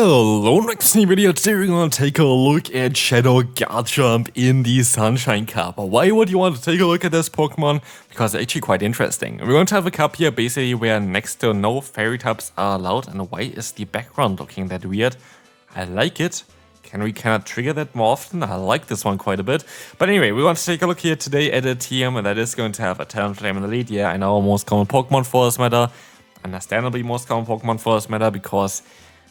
Hello, next video today we're going to take a look at Shadow Garchomp in the Sunshine Cup. Why would you want to take a look at this Pokemon? Because it's actually quite interesting. We're going to have a cup here basically where next to no fairy types are allowed. And why is the background looking that weird? I like it. Can we cannot trigger that more often? I like this one quite a bit. But anyway, we want to take a look here today at a team that is going to have a Talonflame in the lead. Yeah, I know most common Pokemon for this matter. Understandably most common Pokemon for this matter because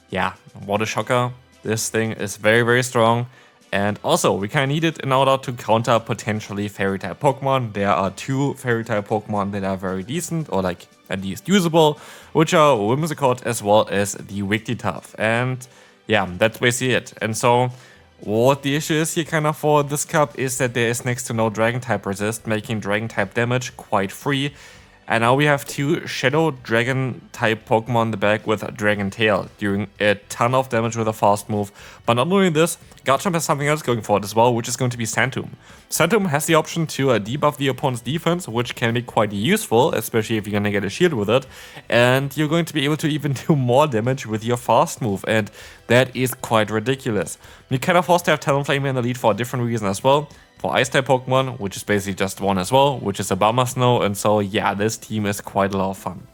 yeah, what a shocker. This thing is very, very strong. And also, we kind of need it in order to counter potentially Fairy-type Pokemon. There are two Fairy-type Pokemon that are very decent, or like at least usable, which are Whimsicott as well as the Wigglytuff. And yeah, that's basically it. And so, what the issue is here kind of for this cup is that there is next to no Dragon-type resist, making Dragon-type damage quite free. And now we have two Shadow Dragon type Pokemon in the back with a Dragon Tail, doing a ton of damage with a fast move. But not only this, Garchomp has something else going for it as well, which is going to be Sand Tomb. Sand Tomb has the option to debuff the opponent's defense, which can be quite useful, especially if you're going to get a shield with it. And you're going to be able to even do more damage with your fast move, and that is quite ridiculous. You can of course have Talonflame in the lead for a different reason as well. For Ice-type Pokemon, which is basically just one as well, which is a Bummer Snow, and so yeah, this team is quite a lot of fun.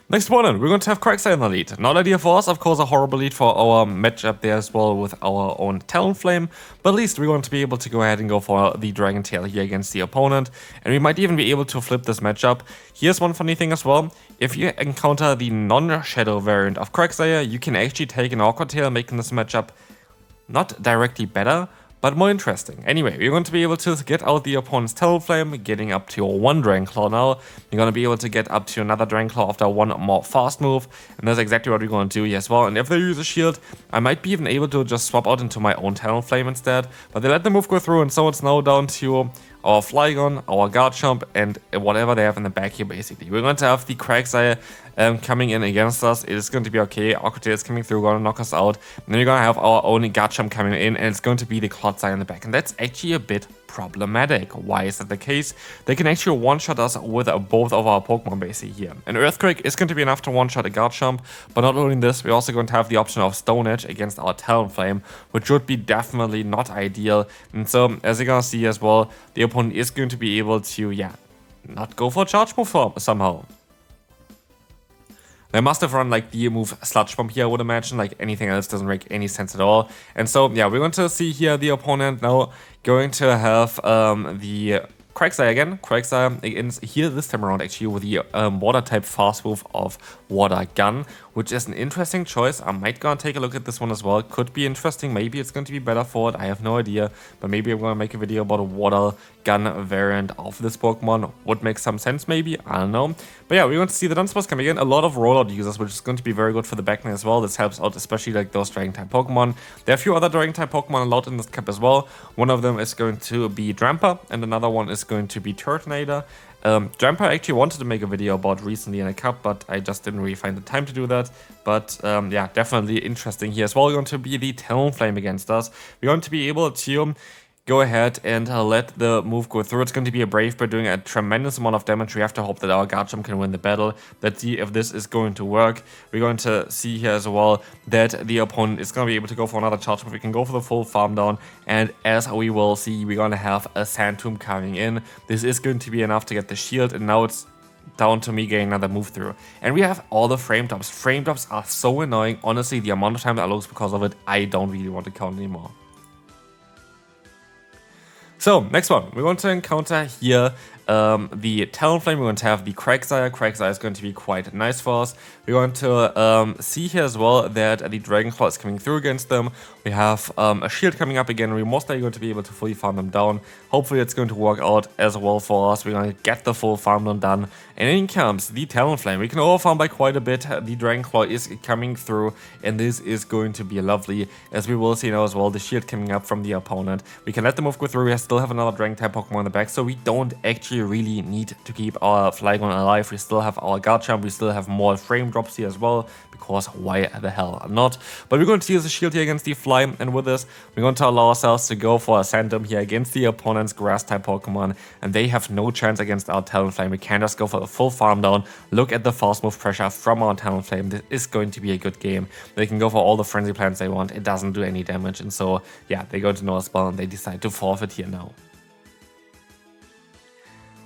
Next opponent, we're going to have Quagsire in the lead. Not ideal for us, of course, a horrible lead for our matchup there as well with our own Talonflame, but at least we're going to be able to go ahead and go for the Dragon Tail here against the opponent, and we might even be able to flip this matchup. Here's one funny thing as well. If you encounter the non-Shadow variant of Quagsire, you can actually take an Aqua Tail, making this matchup not directly better, but more interesting. Anyway, we're going to be able to get out the opponent's Talonflame, getting up to one Dragonclaw now. You're going to be able to get up to another Dragonclaw after one more fast move, and that's exactly what we're going to do here as well. And if they use a shield, I might be even able to just swap out into my own Talonflame instead, but they let the move go through, and so it's now down to our Flygon, our Garchomp, and whatever they have in the back here basically. We're going to have the Quagsire coming in against us. It is going to be okay. Aqua Tail is coming through, going to knock us out. And then we're going to have our own Garchomp coming in, and it's going to be the Clodsire in the back. And that's actually a bit problematic. Why is that the case? They can actually one-shot us with both of our Pokemon basically here. An Earthquake is going to be enough to one-shot a Garchomp, but not only this, we're also going to have the option of Stone Edge against our Talonflame, which would be definitely not ideal. And so, as you're going to see as well, the opponent is going to be able to, yeah, not go for a Charge Move somehow. They must have run like the move Sludge Bomb here, I would imagine. Like anything else doesn't make any sense at all. And so, yeah, we're going to see here the opponent now going to have the Quagsire again. Quagsire against here this time around actually with the water type fast move of Water Gun, which is an interesting choice. I might go and take a look at this one as well. Could be interesting. Maybe it's going to be better for it. I have no idea. But maybe I'm going to make a video about a Water Gun variant of this Pokemon. Would make some sense maybe. I don't know. But yeah, we're going to see the Dunsparce coming in. A lot of rollout users, which is going to be very good for the backline as well. This helps out especially like those Dragon type Pokemon. There are a few other Dragon type Pokemon allowed in this cup as well. One of them is going to be Drampa, and another one is going to be Turtonator. Drampa I actually wanted to make a video about recently in a cup, but I just didn't really find the time to do that. But yeah, definitely interesting here as well. We're going to be the Talonflame against us. We're going to be able to go ahead and let the move go through. It's going to be a Brave Bird doing a tremendous amount of damage. We have to hope that our Garchomp can win the battle. Let's see if this is going to work. We're going to see here as well that the opponent is going to be able to go for another charge move. We can go for the full farm down, and as we will see, we're going to have a Sand Tomb coming in. This is going to be enough to get the shield, and now it's down to me getting another move through. And we have all the frame drops. Frame drops are so annoying. Honestly, the amount of time I lose because of it, I don't really want to count anymore. So, next one, we're going to encounter here the Talonflame. We're going to have the Quagsire. Quagsire is going to be quite nice for us. We're going to see here as well that the Dragonclaw is coming through against them. We have a shield coming up again. We're most likely going to be able to fully farm them down. Hopefully it's going to work out as well for us. We're going to get the full farm down done. And in comes the Talonflame. We can overfarm by quite a bit. The Dragonclaw is coming through, and this is going to be lovely, as we will see now as well the shield coming up from the opponent. We can let the move go through. We still have another Dragon type Pokemon in the back, so we don't actually really need to keep our Flygon alive. We still have our Garchomp. We still have more frame drops here as well, because why the hell not? But we're going to use a shield here against the Fly, and with this, we're going to allow ourselves to go for a Sand Tomb here against the opponent's Grass type Pokemon, and they have no chance against our Talonflame. We can't just go for a full farm down, look at the fast move pressure from our Talonflame. This is going to be a good game. They can go for all the frenzy plants they want, it doesn't do any damage, and so yeah, they go to no spell and they decide to forfeit here now.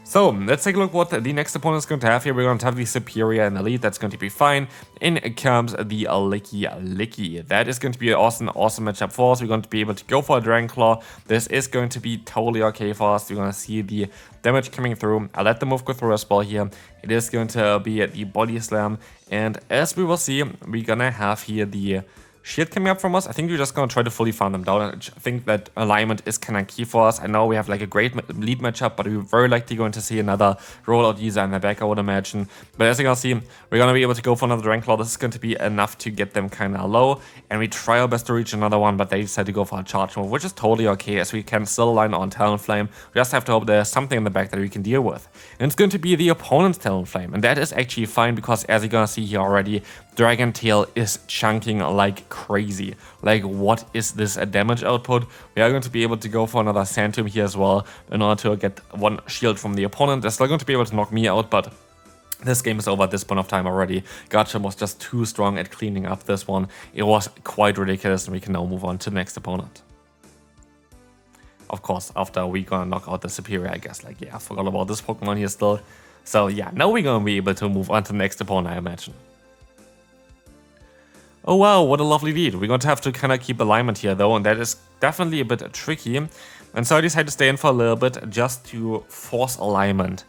So, let's take a look what the next opponent is going to have here. We're going to have the Superior and Elite, that's going to be fine. In comes the Licky. That is going to be an awesome matchup for us. We're going to be able to go for a Dragon Claw. This is going to be totally okay for us. We're going to see the damage coming through. I'll let the move go through as well here. It is going to be the Body Slam. And as we will see, we're going to have here the shield coming up from us. I think we're just going to try to fully farm them down. I think that alignment is kind of key for us. I know we have like a great lead matchup, but we're very likely going to see another rollout user in the back, I would imagine. But as you can see, we're going to be able to go for another Dragon Claw. This is going to be enough to get them kind of low. And we try our best to reach another one, but they decide to go for a charge move, which is totally okay, as we can still align on Talonflame. We just have to hope there's something in the back that we can deal with. And it's going to be the opponent's Talonflame. And that is actually fine, because as you're going to see here already, Dragon Tail is chunking like crazy. Like, what is this damage output? We are going to be able to go for another Sand Tomb here as well in order to get one shield from the opponent. They're still going to be able to knock me out, but this game is over at this point of time already. Garchomp was just too strong at cleaning up this one. It was quite ridiculous, and we can now move on to the next opponent. Of course, after we gonna knock out the Superior, I guess. Like, yeah, I forgot about this Pokemon here still. So yeah, now we're gonna be able to move on to the next opponent, I imagine. Oh wow, what a lovely lead. We're going to have to kind of keep alignment here though, and that is definitely a bit tricky. And so I decided to stay in for a little bit just to force alignment.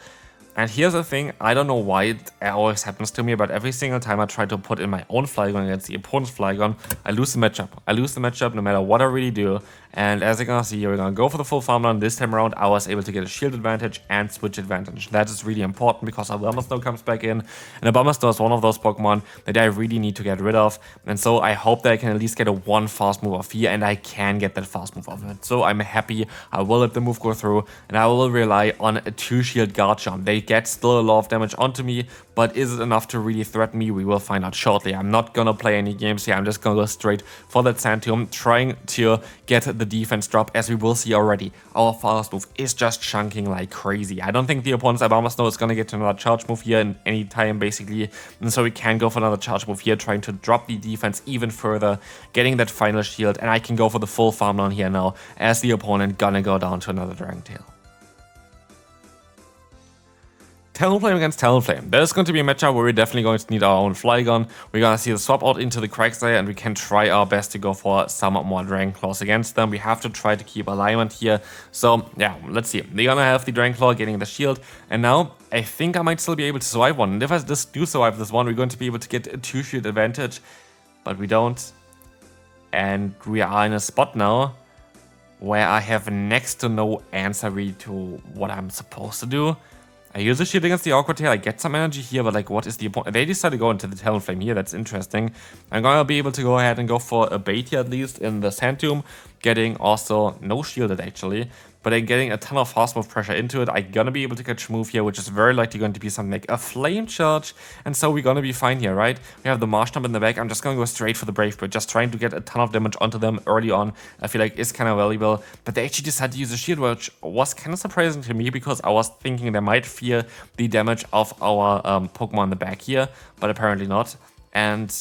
And here's the thing, I don't know why it always happens to me, but every single time I try to put in my own Flygon against the opponent's Flygon, I lose the matchup. I lose the matchup no matter what I really do. And as you're gonna see here, we're gonna go for the full farm run. This time around, I was able to get a shield advantage and switch advantage. That is really important because our Abomasnow comes back in. And Abomasnow is one of those Pokemon that I really need to get rid of. And so I hope that I can at least get a one fast move off here, and I can get that fast move off it. So I'm happy. I will let the move go through, and I will rely on a 2-shield Garchomp. They get still a lot of damage onto me, but is it enough to really threaten me? We will find out shortly. I'm not gonna play any games here. I'm just gonna go straight for that Sand Tomb, trying to get the defense drop. As we will see already, our fast move is just chunking like crazy. I don't think the opponent's Abomasnow is gonna get to another charge move here in any time, basically. And so we can go for another charge move here, trying to drop the defense even further, getting that final shield, and I can go for the full farm down here now, as the opponent gonna go down to another Dragon Tail. Talonflame against Talonflame. There's going to be a matchup where we're definitely going to need our own Flygon. We're going to see the swap out into the Quagsire, and we can try our best to go for some more Dragon Claws against them. We have to try to keep alignment here. So yeah, let's see. They're going to have the Dragon Claw getting the shield, and now I think I might still be able to survive one. And if I just do survive this one, we're going to be able to get a 2-shield advantage, but we don't. And we are in a spot now where I have next to no answer really to what I'm supposed to do. I use a shield against the Awkward Tail, I get some energy here, but like, what is the opponent? They decided to go into the Talonflame here, that's interesting. I'm gonna be able to go ahead and go for a bait here, at least in the Sand Tomb, getting also no shielded actually, but then getting a ton of fast move pressure into it. I'm gonna be able to catch a move here, which is very likely going to be something like a Flame Charge, and so we're gonna be fine here, right? We have the Marshtomp in the back. I'm just gonna go straight for the Brave Bird, just trying to get a ton of damage onto them early on. I feel like it's kind of valuable, but they actually decided to use a shield, which was kind of surprising to me, because I was thinking they might fear the damage of our Pokemon in the back here, but apparently not. And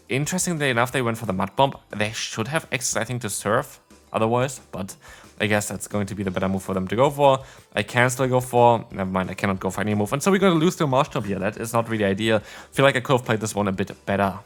interestingly enough, they went for the Mud Bomb. They should have access, I think, to Surf otherwise, but I guess that's going to be the better move for them to go for. I can still go for, never mind, I cannot go for any move, and so we're going to lose to a Marshtomp here. That is not really ideal. I feel like I could have played this one a bit better.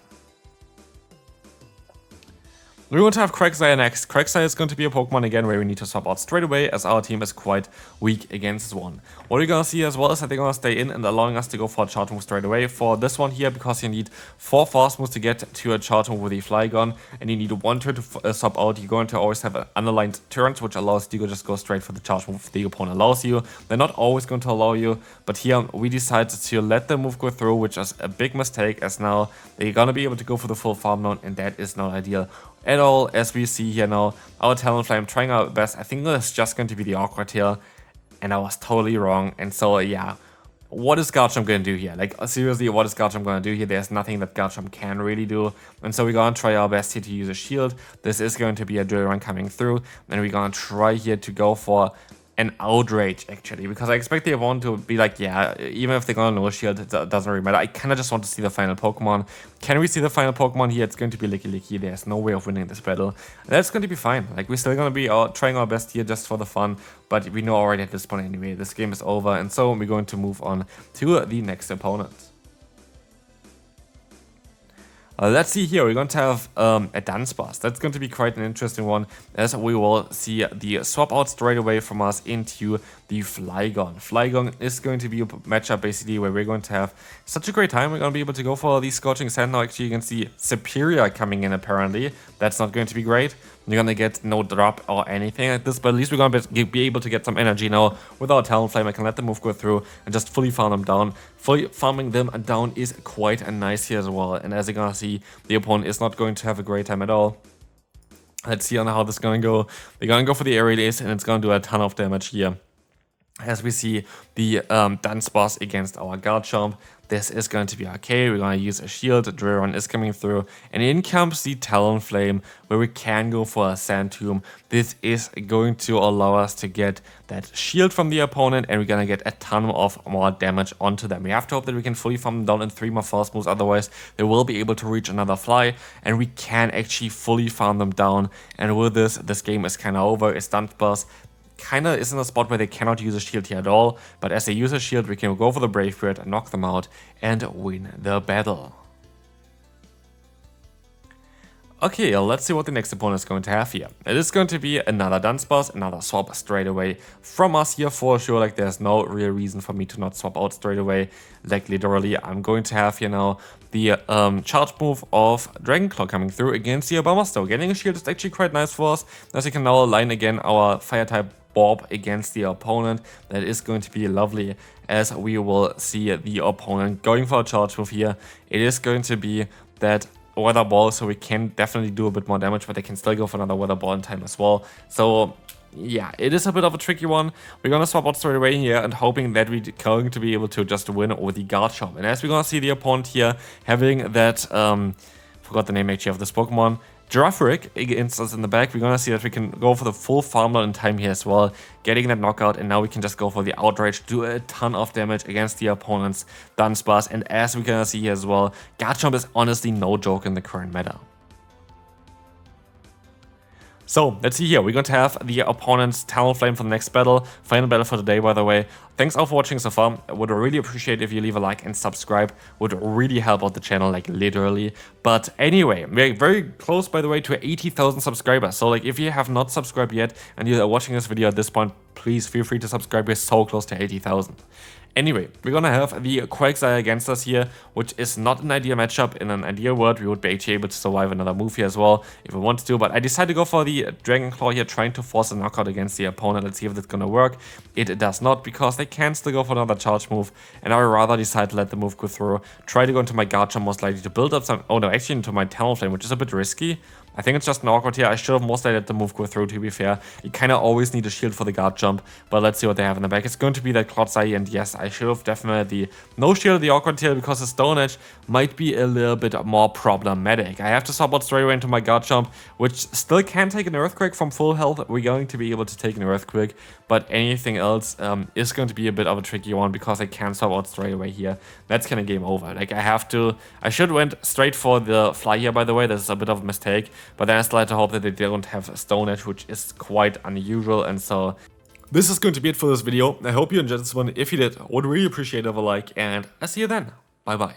We're going to have Quagsire next. Quagsire is going to be a Pokemon again where we need to swap out straight away, as our team is quite weak against this one. What we're going to see as well is that they're going to stay in and allowing us to go for a charge move straight away for this one here, because you need 4 fast moves to get to a charge move with the Flygon, and you need 1 turn to swap out. You're going to always have unaligned turns, which allows you to just go straight for the charge move if the opponent allows you. They're not always going to allow you, but here we decided to let the move go through, which is a big mistake, as now they're going to be able to go for the full farm down, and that is not ideal at all. As we see here now, our Talonflame trying our best. I think it's just going to be the Awkward Tail, and I was totally wrong. And so yeah, what is Garchomp going to do here? Like, seriously, what is Garchomp going to do here? There's nothing that Garchomp can really do, and so we're going to try our best here to use a shield. This is going to be a drill run coming through, and we're going to try here to go for an outrage, actually, because I expect the opponent to be like, yeah, even if they're gonna no shield, it doesn't really matter. I kind of just want to see the final Pokemon. Can we see the final Pokemon here? It's going to be Licky. There's no way of winning this battle. And that's going to be fine. Like, we're still gonna be trying our best here just for the fun, but we know already at this point anyway, this game is over, and so we're going to move on to the next opponent. Let's see here, we're going to have a Dunsparce. That's going to be quite an interesting one, as we will see the swap out straight away from us into the Flygon. Flygon is going to be a matchup basically where we're going to have such a great time. We're going to be able to go for the Scorching Sand. Now actually you can see Superior coming in apparently. That's not going to be great. You're going to get no drop or anything like this, but at least we're going to be able to get some energy now with our Talonflame. I can let the move go through and just fully farm them down. Fully farming them down is quite nice here as well, and as you're going to see, the opponent is not going to have a great time at all. Let's see on how this is going to go. We're going to go for the Aerial Ace, and it's going to do a ton of damage here. As we see the Dunsparce against our Garchomp. This is going to be okay. We're going to use a shield. Drillrun is coming through. And in comes the Talonflame, where we can go for a Sand Tomb. This is going to allow us to get that shield from the opponent, and we're going to get a ton of more damage onto them. We have to hope that we can fully farm them down in 3 more fast moves, otherwise they will be able to reach another fly, and we can actually fully farm them down. And with this game is kind of over. It's Dunsparce kind of is in a spot where they cannot use a shield here at all, but as they use a shield, we can go for the Brave Bird, knock them out, and win the battle. Okay, let's see what the next opponent is going to have here. It is going to be another Dunsparce, another swap straight away from us here for sure. Like, there's no real reason for me to not swap out straight away. Like, literally, I'm going to have here now the charge move of Dragon Claw coming through against the Obamasto. Getting a shield is actually quite nice for us, as we can now align again our Fire-type Orb against the opponent. That is going to be lovely, as we will see the opponent going for a charge move here. It is going to be that Weather Ball, so we can definitely do a bit more damage, but they can still go for another Weather Ball in time as well. So yeah, it is a bit of a tricky one. We're gonna swap out straight away here and hoping that we're going to be able to just win over the Garchomp. And as we're gonna see the opponent here having that forgot the name actually of this Pokemon, Girafarig against us in the back, we're gonna see that we can go for the full farmland in time here as well, getting that knockout, and now we can just go for the Outrage, do a ton of damage against the opponent's Dunsparce. And as we can see here as well, Garchomp is honestly no joke in the current meta. So, let's see here, we're going to have the opponent's Talonflame for the next battle, final battle for the day by the way. Thanks all for watching so far. I would really appreciate if you leave a like and subscribe, would really help out the channel, like literally. But anyway, we're very close by the way to 80,000 subscribers, so like if you have not subscribed yet and you're watching this video at this point, please feel free to subscribe, we're so close to 80,000. Anyway, we're gonna have the Quagsire against us here, which is not an ideal matchup. In an ideal world, we would be actually able to survive another move here as well, if we wanted to, but I decided to go for the Dragon Claw here, trying to force a knockout against the opponent. Let's see if that's gonna work. It does not, because they can still go for another charge move, and I would rather decide to let the move go through, try to go into my Garchomp, most likely to build up some, oh no, actually into my Talonflame, which is a bit risky. I think it's just an awkward here. I should have most likely let the move go through, to be fair. You kind of always need a shield for the Garchomp, but let's see what they have in the back. It's going to be that Clodsai, and yes, I should have definitely no shield the awkward here, because the Stone Edge might be a little bit more problematic. I have to swap out straight away into my Garchomp, which still can take an Earthquake from full health. We're going to be able to take an Earthquake, but anything else is going to be a bit of a tricky one, because I can't swap out straight away here. That's kind of game over. Like, I should went straight for the Fly here, by the way. This is a bit of a mistake. But then I still had to hope that they don't have a Stone Edge, which is quite unusual, and so this is going to be it for this video. I hope you enjoyed this one. If you did, I would really appreciate a like, and I'll see you then. Bye bye.